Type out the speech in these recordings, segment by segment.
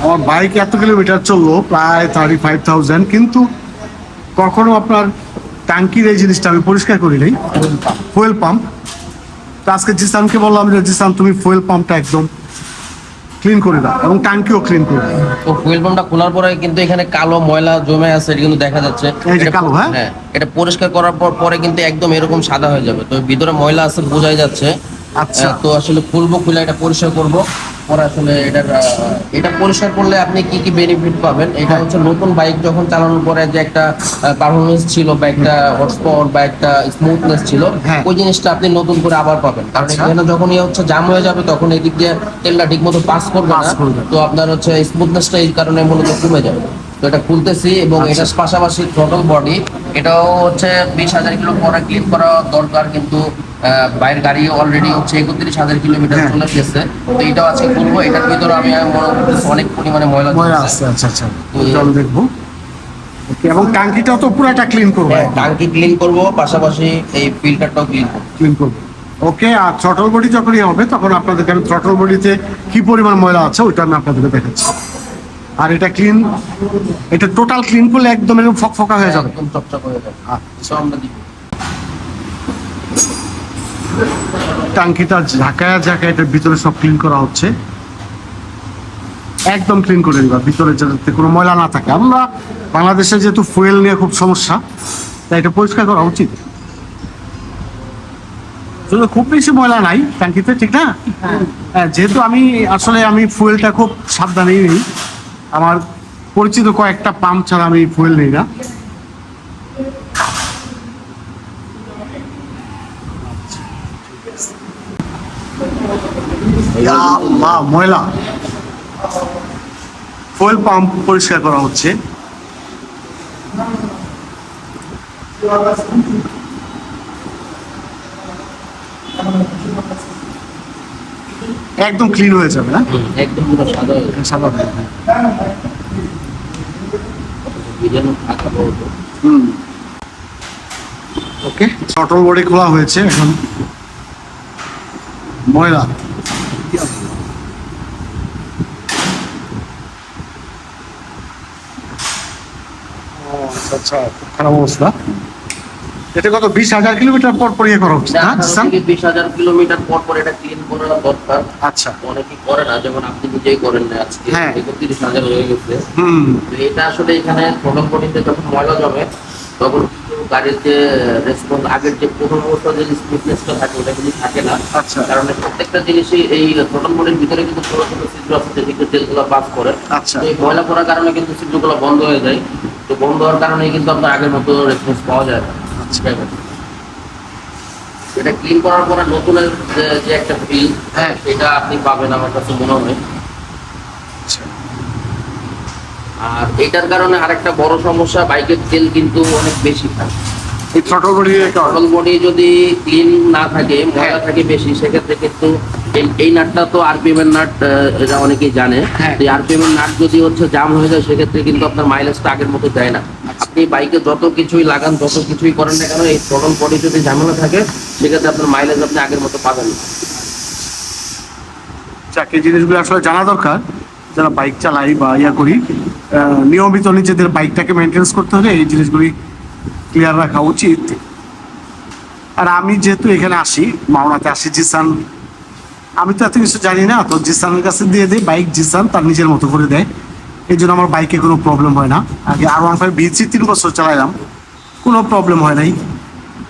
আমার বাইক এত কিলোমিটার চললো প্রায় 35,000, কিন্তু কখনো আপনার ট্যাঙ্কির এই জিনিসটা আমি পরিষ্কার করি নাই, ফুয়েল পাম্প। তো আজকে জিসানকে বললাম যে জিসান তুমি ফুয়েল পাম্পটা একদম ক্লিন করে দাও এবং ট্যাঙ্কিও ক্লিন করে দাও। তো ফুয়েল পাম্পটা খোলার পরে কিন্তু এখানে কালো ময়লা জমে আছে, এটা কিন্তু দেখা যাচ্ছে। এই যে কালো, হ্যাঁ, এটা পরিষ্কার করার পরে কিন্তু একদম এরকম সাদা হয়ে যাবে। তো ভিতরে ময়লা আছে বোঝাই যাচ্ছে। আচ্ছা, তো আসলে খুলে এটা পরিষ্কার করব। পরে আসলে এটা পরিষ্কার করলে আপনি কি কি বেনিফিট পাবেন, এটা হচ্ছে নতুন বাইক যখন চালানোর পরে যে একটা পারফরমেন্স ছিল বা একটা হর্স পাওয়ার বা একটা স্মুথনেস ছিল, হ্যাঁ, ওই জিনিসটা আপনি নতুন করে আবার পাবেন। কারণ আচ্ছা, এখানে যখন হচ্ছে জাম হয়ে যাবে তখন এই দিক দিয়ে তেলটা ঠিক মতো পাস করবে না, তো আপনার হচ্ছে স্মুথনেসটা এই কারণে মূলত কমে যাবে। তো এটা খুলতেছি এবং আচ্ছা, এটার পাশাপাশি থ্রটল বডি, এটাও হচ্ছে 20,000 কিলো পরে ক্লিন করা দরকার, কিন্তু বাইরের গাড়ি অলরেডি হচ্ছে 31,000 কিলোমিটার হ্যাঁ, চলে গেছে। তো এটাও আছে খুলবো, এটার ভিতরে আমি মনে করতেছি অনেক পরিমাণে ময়লা ময়লা জমছে। আছে। আচ্ছা আচ্ছা, চলো দেখবো। ওকে, এবং ট্যাঙ্কিটাও তো পুরাটা ক্লিন করবো, টাঙ্কি ক্লিন করব, পাশাপাশি এই ফিল্টারটাও ক্লিন করবো। ক্লিন করবো। ওকে, আর থ্রটল বডি যখনই হবে তখন আপনাদেরকে আমি থ্রটল বডিতে কি পরিমাণ ময়লা আছে ওইটা আমি আপনাদেরকে দেখাচ্ছি। আর এটা ক্লিন, এটা টোটাল ক্লিন করলে একদম এরকম ফকফকা হয়ে যাবে, একদম চকচক হয়ে যাবে। আচ্ছা। তো আমরা দিব ট্যাঙ্কিটা ঝাঁকায় ঝাঁকায় এটার ভিতরে সব ক্লিন করা হচ্ছে, একদম ক্লিন করে দিবা ভিতরে যাতে কোনো ময়লা না থাকে। আমরা বাংলাদেশে যেহেতু ফুয়েল নিয়ে খুব সমস্যা, তাই এটা পরিষ্কার করা উচিত। শুধু খুব বেশি ময়লা নাই ট্যাঙ্কিতে, ঠিক না? হ্যাঁ, যেহেতু আমি ফুয়েলটা খুব সাবধানেই নিই, আমার পরিচিত কয়েকটা পাম্প ছাড়া আমি ফুয়েল নিই না। আল্লাহ, ময়লা। ফুয়েল পাম্প পরিষ্কার করা হচ্ছে, একদম ক্লিন হয়ে যাবে না, একদম পুরো সাদা হয়ে যাবে। সাদা হয়ে যাবে। বিরিয়ানি থাকা বলবো। ওকে, থ্রটল বডি খোলা হয়েছে, এখন ময়লা। আচ্ছা, খুব খারাপ অবস্থা। এটা কত 20,000 কিলোমিটার পর পর ইয়ে করা হচ্ছে না? 20,000 কিলোমিটার পর পর এটা ক্লিন করা দরকার। আচ্ছা, অনেকেই করে না, যেমন আপনি নিজেই করেন না। আজকে হ্যাঁ, 31,000 হয়ে গেছে। হুম, তো এটা আসলে এখানে থ্রটল বডিতে যখন ময়লা জমে তখন কিন্তু গাড়ির যে রেসপন্স, আগের যে প্রথম অবস্থা যে স্মুথনেসটা থাকে ওটা কিন্তু থাকে না। আচ্ছা, কারণ প্রত্যেকটা জিনিসই এই থ্রটল বডির ভিতরে কিন্তু ছোট ছোট ছিদ্র আছে যেদিকে তেলগুলো পাস করে। আচ্ছা, তো এই ময়লা পড়ার কারণে কিন্তু ছিদ্রগুলো বন্ধ হয়ে যায়। তো বন্ধ হওয়ার কারণে কিন্তু আপনার আগের মতো রেসপন্স পাওয়া যায় না। আচ্ছা, এটা ক্লিন করার পরে নতুনের যে একটা ফিল, হ্যাঁ, সেটা আপনি পাবেন আমার কাছে মনে হয়। আচ্ছা। আর এটার কারণে আরেকটা বড় সমস্যা, বাইকের তেল কিন্তু অনেক বেশি খায়। এই থ্রটল বডি থ্রটল বডি যদি ক্লিন না থাকে, ময়লা থাকে বেশি, সেক্ষেত্রে কিন্তু এই নাটটা তো আরপিএম এর নাট, এটা অনেকেই জানে। হ্যাঁ। এই আরপিএম এর নাট যদি হচ্ছে জাম হয়ে যায়, সেক্ষেত্রে কিন্তু আপনার মাইলেজটা আগের মতো দেয় না। আপনি বাইকে যত কিছুই লাগান, যত কিছুই করেন না কেন, এই থ্রটল বডি যদি ঝামেলা থাকে, সেক্ষেত্রে আপনার মাইলেজ আপনি আগের মতো পাবেন না। যাকে জিনিসগুলো আসলে জানা দরকার, যারা বাইক চালাই বা ইয়া করি, নিয়মিত নিজেদের বাইকটাকে মেনটেন্স করতে হলে এই জিনিসগুলি ক্লিয়ার রাখা উচিত। আর আমি যেহেতু এখানে আসি, মাওনাতে আসি, জিসান, আমি তো এত কিছু জানি না, তো জিসানের কাছে দিয়ে দিই বাইক, জিসান তার নিজের মতো করে দেয়। এই জন্য আমার বাইকে কোনো প্রবলেম হয় না। আগে R15 BC 3 বছর চালাইলাম, কোনো প্রবলেম হয় নাই।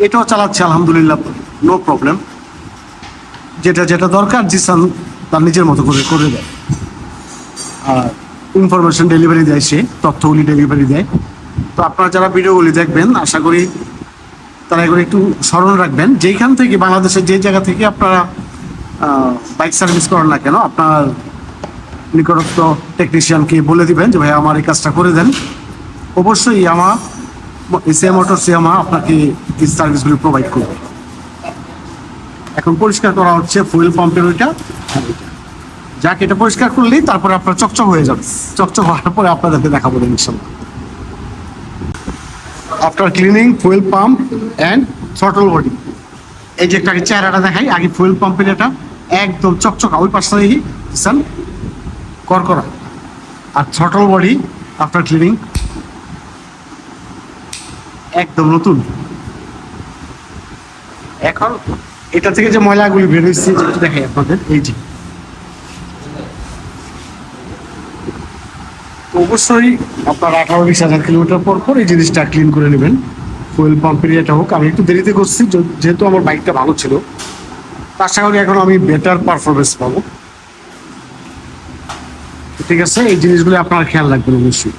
এটাও চালাচ্ছি আলহামদুলিল্লাহ, নো প্রবলেম। যেটা যেটা দরকার জিসান তার নিজের মতো করে করে দেয়। আর ইনফরমেশন ডেলিভারি দেয়, সে তথ্যগুলি ডেলিভারি দেয়। তো আপনারা যারা ভিডিওগুলি দেখবেন, আশা করি তারা এগুলো একটু স্মরণ রাখবেন, যেইখান থেকে বাংলাদেশের যে জায়গা থেকে আপনারা বাইক সার্ভিস করেন না কেন, আপনার নিকটস্থ টেকনিশিয়ানকে বলে দিবেন যে ভাই আমার এই কাজটা করে দেন। অবশ্যই আমার এসিএম মোটরস আপনাকে এই সার্ভিসগুলি প্রোভাইড করবে। এখন পরিষ্কার করা হচ্ছে ফুয়েল পাম্পের ওইটা, যাক এটা পরিষ্কার করলেই তারপরে আপনার চকচক হয়ে যাবে। চকচক হওয়ার পরে আপনাদেরকে দেখাবো ইনশাল্লাহ। After cleaning fuel pump and throttle body, এই যে একটা চেহারাটা দেখাই, আগে ফুয়েল পাম্পের এটা একদম চকচকা, ওই পাশটা দেখি করকরা, আর থ্রটল বডি আফটার ক্লিনিং একদম নতুন। এখন এটা থেকে যে ময়লাগুলি বের হয়েছে একটু দেখাই আপনাদের, এই যে তো অবশ্যই আপনার 18-20 হাজার কিলোমিটার পর পর এই জিনিসটা ক্লিন করে নেবেন। ফুয়েল পাম্পের এটা হোক, আমি একটু দেরিতে করছি যেহেতু আমার বাইকটা ভালো ছিল, তো আশা করি এখন আমি বেটার পারফরমেন্স পাবো। ঠিক আছে, এই জিনিসগুলো আপনারা খেয়াল রাখবেন অবশ্যই।